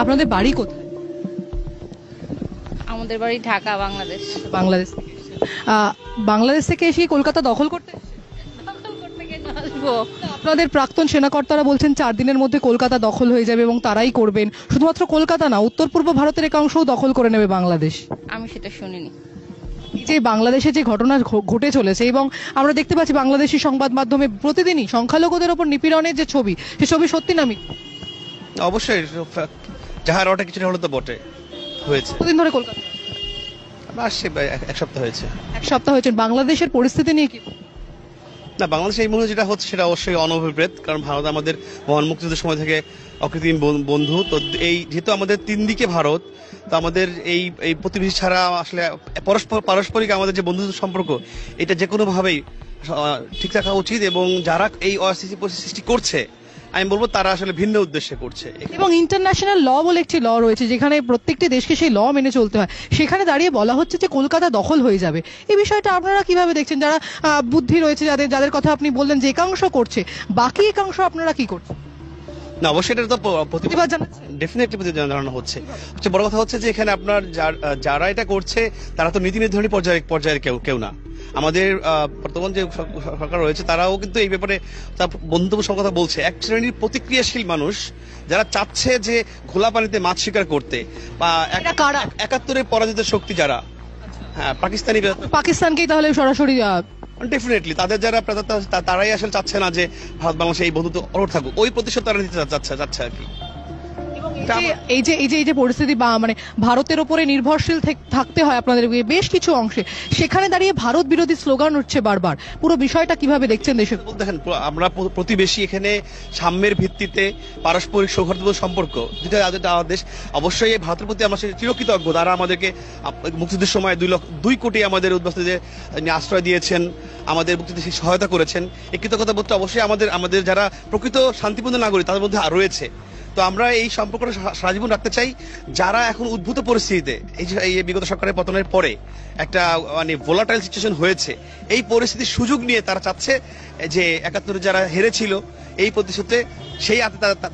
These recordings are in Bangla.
আপনাদের বাড়ি কোথায়? আমাদের বাড়ি ঢাকা, বাংলাদেশ। বাংলাদেশ থেকে এসেছেন। বাংলাদেশ থেকে এসে কলকাতা দখল করতে এসেছেন? দখল করতে কেন আসবো? আপনাদের প্রাক্তন সেনাকর্তারা বলছেন 4 দিনের মধ্যে কলকাতা দখল হয়ে যাবে এবং তারাই করবেন। শুধুমাত্র কলকাতা না, উত্তর পূর্ব ভারতের একাংশও দখল করে নেবে বাংলাদেশ। আমি সেটা শুনিনি। এই যে বাংলাদেশে যে ঘটনা ঘটে চলেছে এবং আমরা দেখতে পাচ্ছি বাংলাদেশি সংবাদ মাধ্যমে প্রতিদিনই সংখ্যালঘুদের ওপর নিপীড়নের যে ছবি, সে ছবি সত্যি না মিথ্যা? অবশ্যই যাহার ওটা কিছুটা হলো তো বটে হয়েছে। কতদিন ধরে কলকাতা আমরা আসছি এক সপ্তাহ হয়েছে। এক সপ্তাহ হয়েছে। বাংলাদেশের পরিস্থিতি নিয়ে কি? না, বাংলাদেশে এই মুহূর্তে যেটা হচ্ছে সেটা অবশ্যই অনভিপ্রেত, কারণ ভারত আমাদের মহান মুক্তিযুদ্ধের সময় থেকে অকৃত্রিম বন্ধু। তো এই যেহেতু আমাদের 3 দিকে ভারত, তো আমাদের এই প্রতিবেশী ছাড়া আসলে পারস্পরিক আমাদের যে বন্ধুত্ব সম্পর্ক, এটা যে কোনো ভাবেই ঠিক রাখা উচিত। এবং যারা এই অস্থিতি পরিস্থিতি সৃষ্টি করছে, আমি বলবো তারা আসলে ভিন্ন উদ্দেশ্যে করছে। এবং ইন্টারন্যাশনাল ল বলে একটি ল রয়েছে যেখানে প্রত্যেকটি দেশকে সেই ল মেনে চলতে হয়, সেখানে দাঁড়িয়ে বলা হচ্ছে যে কলকাতা দখল হয়ে যাবে। এই বিষয়টা আপনারা কিভাবে দেখছেন? যারা বুদ্ধি রয়েছে, যাদের কথা আপনি বললেন যে একাংশ করছে, বাকি একাংশ আপনারা কি করছেন? না, অবশ্যই এটা তো প্রতিবাদ জানাচ্ছেন? ডেফিনেটলি প্রতিবাদ জানানো হচ্ছে। সবচেয়ে বড় কথা হচ্ছে যে এখানে আপনার যারা এটা করছে তারা তো নীতি নির্ধারণী পর্যায়ের কেউ না। আমাদের বর্তমান যে সরকার রয়েছে তারাও কিন্তু এই ব্যাপারে তার বন্ধুত্ব কথা বলছে। এক শ্রেণীর প্রতিক্রিয়াশীল মানুষ যারা চাচ্ছে যে খোলা পানিতে মাছ শিকার করতে, বা 71-এর পরাজিত শক্তি যারা, হ্যাঁ, পাকিস্তানকেই তাহলে সরাসরি ডেফিনেটলি তাদের যারা তারাই আসলে চাচ্ছে না যে ভারত বাংলাদেশে এই বন্ধুত্ব অটুট থাকুক। ওই প্রতিশোধ তারা নিতে চাচ্ছে আর কি। এই যে পরিস্থিতি বা মানে ভারতের উপরে নির্ভরশীল থাকতে হয় আপনাদের বেশ কিছু অংশে, সেখানে দাঁড়িয়ে ভারত বিরোধী স্লোগান উঠছে বারবার। পুরো বিষয়টা কিভাবে দেখছেন দেশে? দেখেন, আমরা প্রতিবেশী, এখানে সাম্যের ভিত্তিতে পারস্পরিক সৌহার্দ্যপূর্ণ সম্পর্ক যেটা আমাদের দেশ। অবশ্যই ভারতের প্রতি আমরা চিরকৃতজ্ঞ। তারা আমাদেরকে মুক্তিযুদ্ধের সময় 2 কোটি আমাদের উদ্বাস্তুদের আশ্রয় দিয়েছেন, আমাদের মুক্তিযুদ্ধে সহায়তা করেছেন। এই কৃতজ্ঞতা বোধটা অবশ্যই আমাদের যারা প্রকৃত শান্তিপূর্ণ নাগরিক তাদের মধ্যে রয়েছে। তো আমরা এই সম্পর্কটা সারা জীবন রাখতে চাই। যারা এখন উদ্ভূত পরিস্থিতিতে, এই বিগত সরকারের পতনের পরে একটা মানে ভোলাটাইল সিচুয়েশন হয়েছে, এই পরিস্থিতির সুযোগ নিয়ে তারা চাচ্ছে যে 71 যারা হেরেছিল এই প্রতিশোধে সেই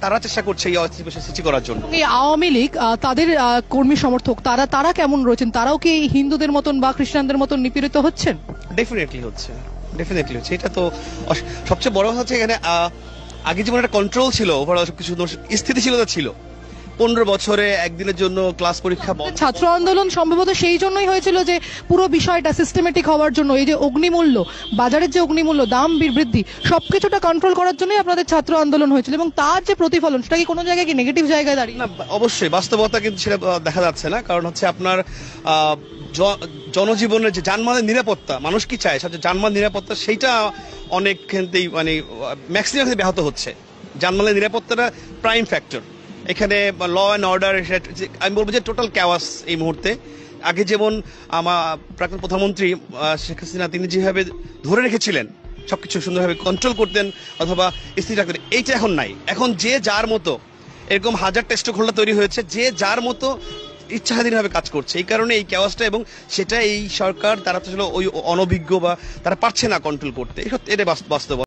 তারা চেষ্টা করছে এই অস্থিতিশীল সৃষ্টি করার জন্য। এই আওয়ামী লীগ তাদের কর্মী সমর্থক তারা কেমন রয়েছেন? তারাও কি হিন্দুদের মতন বা খ্রিস্টানদের মতন নিপীড়িত হচ্ছেন? ডেফিনেটলি হচ্ছে। এটা তো সবচেয়ে বড় কথা হচ্ছে এখানে আগে যেমন একটা কন্ট্রোল ছিল, ওভারঅল সবকিছু স্থিতিশীলতা ছিল। 15 বছরে একদিনের জন্য ক্লাস পরীক্ষা বন্ধ। ছাত্র আন্দোলন সম্ভবত সেই জন্যই হয়েছিল যে পুরো বিষয়টা সিস্টেমেটিক হওয়ার জন্য। এই যে অগ্নিমূল্য, বাজারের যে অগ্নিমূল্য, দাম বৃদ্ধি, সবকিছুটা কন্ট্রোল করার জন্যই আপনাদের ছাত্র আন্দোলন হয়েছিল। এবং তার যে প্রতিফলন, সেটা কি কোনো জায়গায় কি নেগেটিভ জায়গায় দাঁড়িয়ে? না, অবশ্যই বাস্তবতা কিন্তু সেটা দেখা যাচ্ছে না। কারণ হচ্ছে আপনার জনজীবনের যে যানবাহনের নিরাপত্তা, মানুষ কি চায় সবচেয়ে যানবাহন নিরাপত্তা, সেইটা অনেক ক্ষেত্রেই মানে ম্যাক্সিমাম ব্যাহত হচ্ছে। যানবাহনের নিরাপত্তাটা প্রাইম ফ্যাক্টর এখানে। ল অ্যান্ড অর্ডার, আমি বলবো যে টোটাল ক্যাওয়াস এই মুহূর্তে। আগে যেমন আমার প্রাক্তন প্রধানমন্ত্রী শেখ হাসিনা তিনি যেভাবে ধরে রেখেছিলেন, সবকিছু সুন্দরভাবে কন্ট্রোল করতেন অথবা স্থির রাখতেন, এইটা এখন নাই। এখন যে যার মতো, এরকম হাজার টেস্ট খোলা তৈরি হয়েছে, যে যার মতো ইচ্ছাধীনভাবে কাজ করছে। এই কারণে এই ক্যাওয়াসটা, এবং সেটা এই সরকার তারা তো ওই অনভিজ্ঞ বা তারা পারছে না কন্ট্রোল করতে। এটা বাস্তব।